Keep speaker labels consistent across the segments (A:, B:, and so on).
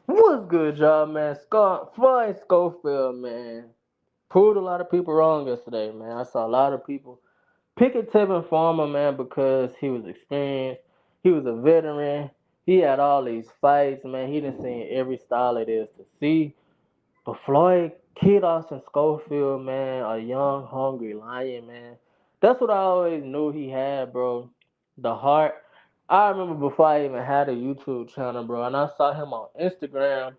A: What's good, y'all, man? Floyd Schofield, man. Proved a lot of people wrong yesterday, man. I saw a lot of people picking Tevin Farmer, man, because he was experienced. He was a veteran. He had all these fights, man. He done seen every style it is to see. But Floyd, Kid Austin Schofield, man, a young, hungry lion, man. That's what I always knew he had, bro. The heart. I remember before I even had a YouTube channel, bro, and I saw him on Instagram.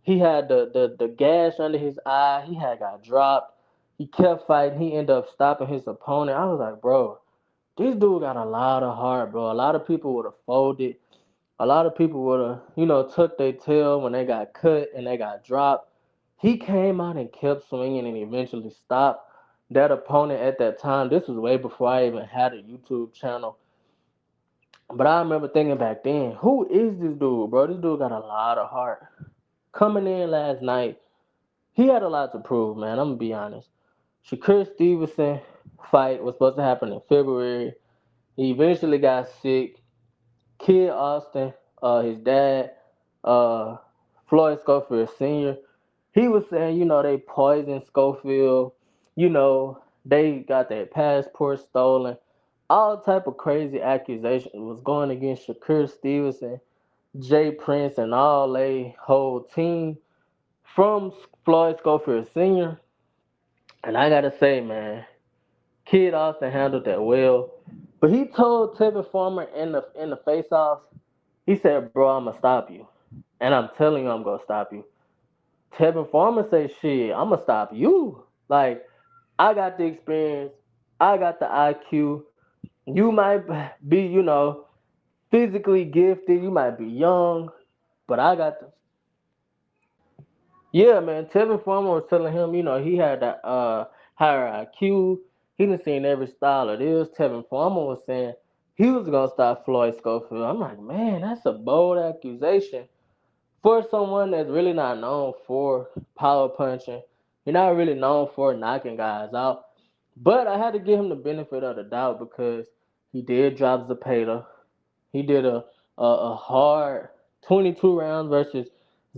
A: He had the gash under his eye. He had got dropped. He kept fighting. He ended up stopping his opponent. I was like, bro, this dude got a lot of heart, bro. A lot of people would have folded. A lot of people would have, tucked their tail when they got cut and they got dropped. He came out and kept swinging and eventually stopped that opponent at that time. This was way before I even had a YouTube channel. But I remember thinking back then, who is this dude, bro? This dude got a lot of heart. Coming in last night, he had a lot to prove, man. I'm gonna be honest. Shakur Stevenson fight was supposed to happen in February. He eventually got sick. Kid Austin, his dad, uh, Floyd Schofield Sr., he was saying, they poisoned Schofield, they got their passport stolen. All type of crazy accusations was going against Shakur Stevenson, Jay Prince, and all they whole team from Floyd Schofield Sr. And I gotta say, man, Kid Austin handled that well. But he told Tevin Farmer in the face off, he said, bro, I'ma stop you. And I'm telling you I'm gonna stop you. Tevin Farmer say, shit, I'ma stop you. Like, I got the experience, I got the IQ. You might be, physically gifted, you might be young, but I got the Yeah, man. Tevin Farmer was telling him, he had that higher IQ. He done seen every style of this. Tevin Farmer was saying he was gonna stop Floyd Schofield. I'm like, man, that's a bold accusation for someone that's really not known for power punching. You're not really known for knocking guys out. But I had to give him the benefit of the doubt because he did drop Zapata. He did a hard 22 rounds versus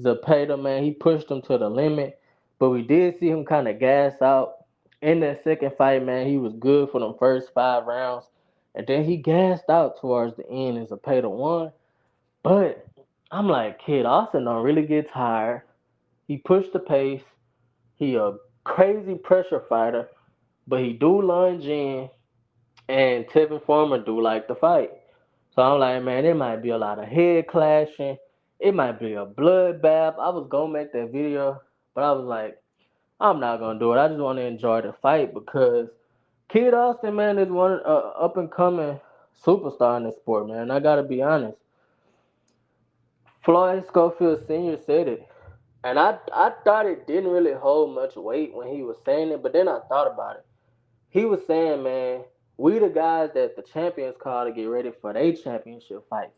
A: Zapata, man. He pushed him to the limit. But we did see him kind of gas out in that second fight, man. He was good for them first 5 rounds. And then he gassed out towards the end and Zapata won. But I'm like, Kid Austin don't really get tired. He pushed the pace. He a crazy pressure fighter, but he do lunge in, and Tevin Farmer do like to fight. So I'm like, man, it might be a lot of head clashing. It might be a bloodbath. I was gonna make that video, but I was like, I'm not gonna do it. I just want to enjoy the fight because Kid Austin, man, is one up and coming superstar in the sport, man. I gotta be honest. Floyd Schofield Sr. said it. And I thought it didn't really hold much weight when he was saying it, but then I thought about it. He was saying, man, we the guys that the champions call to get ready for their championship fights.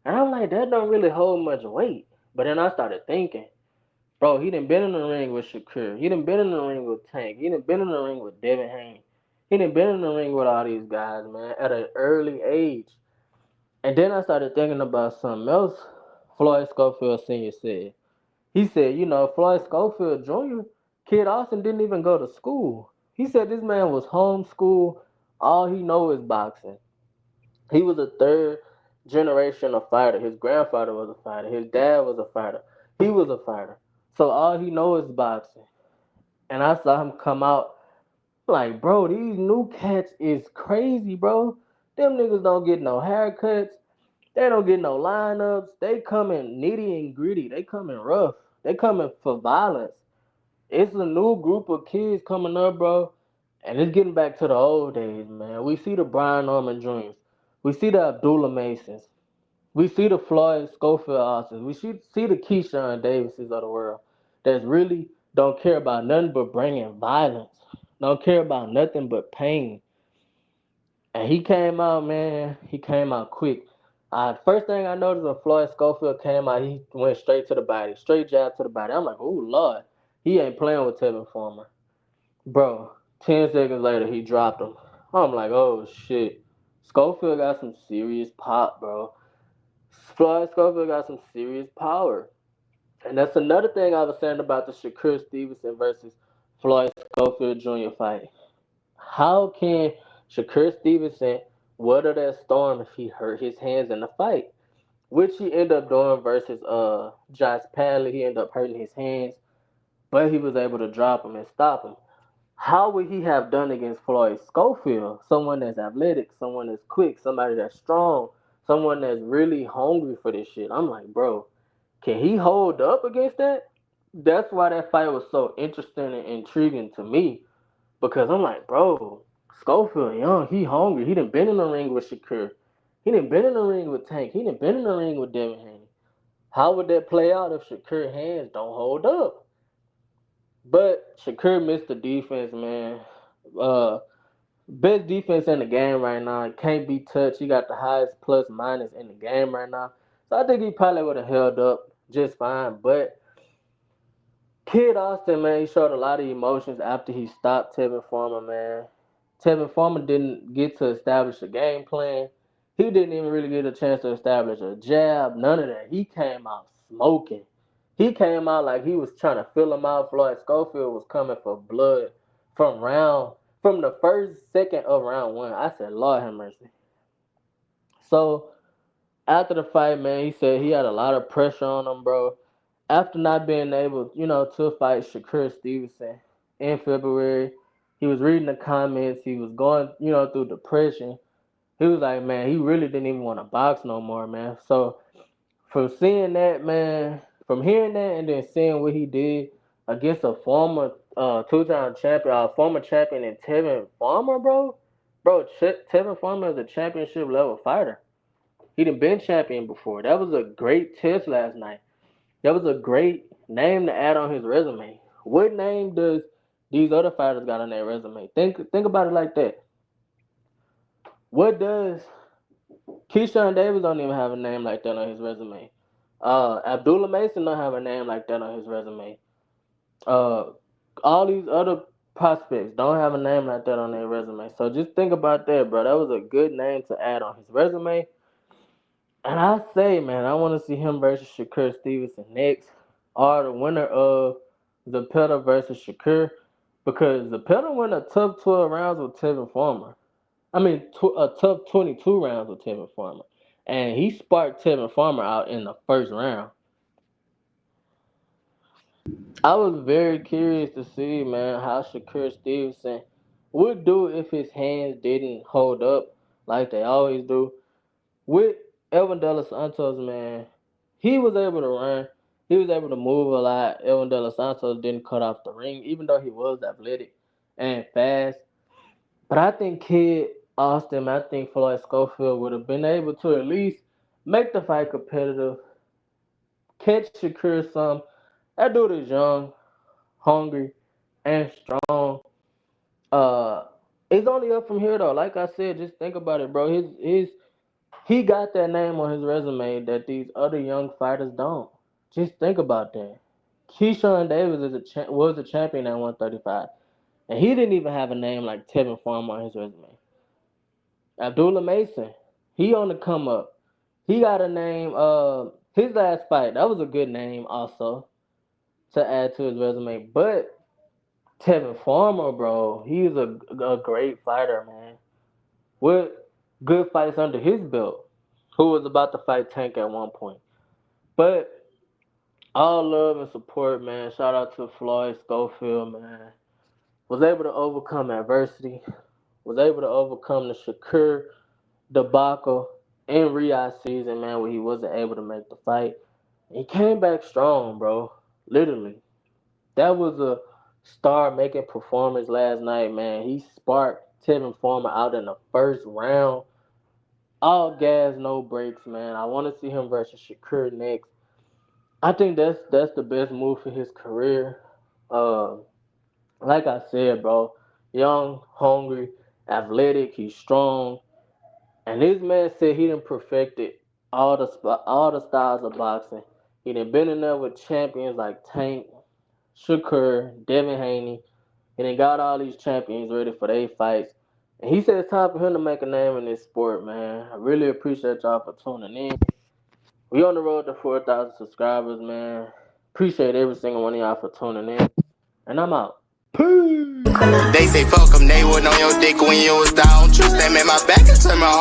A: And I'm like, that don't really hold much weight. But then I started thinking, bro, he done been in the ring with Shakur. He done been in the ring with Tank. He done been in the ring with Devin Haney. He done been in the ring with all these guys, man, at an early age. And then I started thinking about something else Floyd Schofield Sr. said. He said, Floyd Schofield Jr., Kid Austin didn't even go to school. He said this man was homeschooled. All he know is boxing. He was a third generation of fighter. His grandfather was a fighter. His dad was a fighter. He was a fighter. So all he know is boxing. And I saw him come out like, bro, these new cats is crazy, bro. Them niggas don't get no haircuts. They don't get no lineups. They coming nitty and gritty. They coming rough. They coming for violence. It's a new group of kids coming up, bro. And it's getting back to the old days, man. We see the Brian Norman Jr.'s. We see the Abdullah Masons. We see the Floyd Schofield Austins. We see the Keyshawn Davises of the world that really don't care about nothing but bringing violence. Don't care about nothing but pain. And he came out, man. He came out quick. First thing I noticed when Floyd Schofield came out, he went straight to the body, straight jab to the body. I'm like, oh Lord, he ain't playing with Tevin Farmer, bro. 10 seconds later, he dropped him. I'm like, oh shit, Schofield got some serious pop, bro. Floyd Schofield got some serious power. And that's another thing I was saying about the Shakur Stevenson versus Floyd Schofield Jr. fight. How can Shakur Stevenson weather that storm if he hurt his hands in the fight? Which he ended up doing versus Josh Padley. He ended up hurting his hands, but he was able to drop him and stop him. How would he have done against Floyd Schofield? Someone that's athletic, someone that's quick, somebody that's strong, someone that's really hungry for this shit. I'm like, bro, can he hold up against that? That's why that fight was so interesting and intriguing to me. Because I'm like, bro, Schofield young, he hungry. He done been in the ring with Shakur. He done been in the ring with Tank. He done been in the ring with Devin Haney. How would that play out if Shakur hands don't hold up? But Shakur missed the defense, man. Uh, Best defense in the game right now. Can't be touched. He got the highest plus minus in the game right now. So I think he probably would have held up just fine. But Kid Austin, man, he showed a lot of emotions after he stopped Tevin Farmer, man. Tevin Farmer didn't get to establish a game plan. He didn't even really get a chance to establish a jab, none of that. He came out smoking. He came out like he was trying to fill him out. Floyd Schofield was coming for blood from the first second of round one. I said, Lord have mercy. So after the fight, man, he said he had a lot of pressure on him, bro. After not being able, to fight Shakur Stevenson in February, he was reading the comments. He was going, through depression. He was like, man, he really didn't even want to box no more, man. So from seeing that, man, from hearing that and then seeing what he did against a former two-time champion, former champion in Tevin Farmer, bro, Tevin Farmer is a championship level fighter. He done been champion before. That was a great test last night. That was a great name to add on his resume. What name does these other fighters got on their resume? Think about it like that. What does Keyshawn Davis don't even have a name like that on his resume? Abdullah Mason don't have a name like that on his resume. Uh, all these other prospects don't have a name like that on their resume. So just think about that, bro. That was a good name to add on his resume. And I say, man, I want to see him versus Shakur Stevenson next, or the winner of Zapata versus Shakur, because Zapata won a tough 12 rounds with Tevin Farmer. I mean, a tough 22 rounds with Tevin Farmer. And he sparked Tevin Farmer out in the first round. I was very curious to see, man, how Shakur Stevenson would do if his hands didn't hold up like they always do. With Elvin De Los Santos, man, he was able to run. He was able to move a lot. Elvin De Los Santos didn't cut off the ring, even though he was athletic and fast. But I think Kid Austin, I think Floyd Schofield would have been able to at least make the fight competitive, catch Shakur some. That dude is young, hungry, and strong. Uh, it's only up from here though. Like I said, just think about it, bro. His He got that name on his resume that these other young fighters don't. Just think about that. Keyshawn Davis was a champion at 135, and he didn't even have a name like Tevin Farmer on his resume. Abdullah Mason, he on the come up. He got a name. His last fight, that was a good name also to add to his resume. But Tevin Farmer, bro, he's a great fighter, man. With good fights under his belt, who was about to fight Tank at one point. But all love and support, man. Shout out to Floyd Schofield, man. Was able to overcome adversity. Was able to overcome the Shakur debacle in Riyadh season, man, where he wasn't able to make the fight. He came back strong, bro. Literally. That was a star-making performance last night, man. He sparked Tevin Farmer out in the first round. All gas, no brakes, man. I want to see him versus Shakur next. I think that's the best move for his career. Uh, like I said, bro, young, hungry, athletic, he's strong, and this man said he done perfected all the styles of boxing. He done been in there with champions like Tank, Shakur, Devin Haney. He done got all these champions ready for their fights. And he said it's time for him to make a name in this sport, man. I really appreciate y'all for tuning in. We on the road to 4,000 subscribers, man. Appreciate every single one of y'all for tuning in. And I'm out. Peace.
B: They say fuck them, they was on your dick when you was down. Trust them in my back and turn my heart.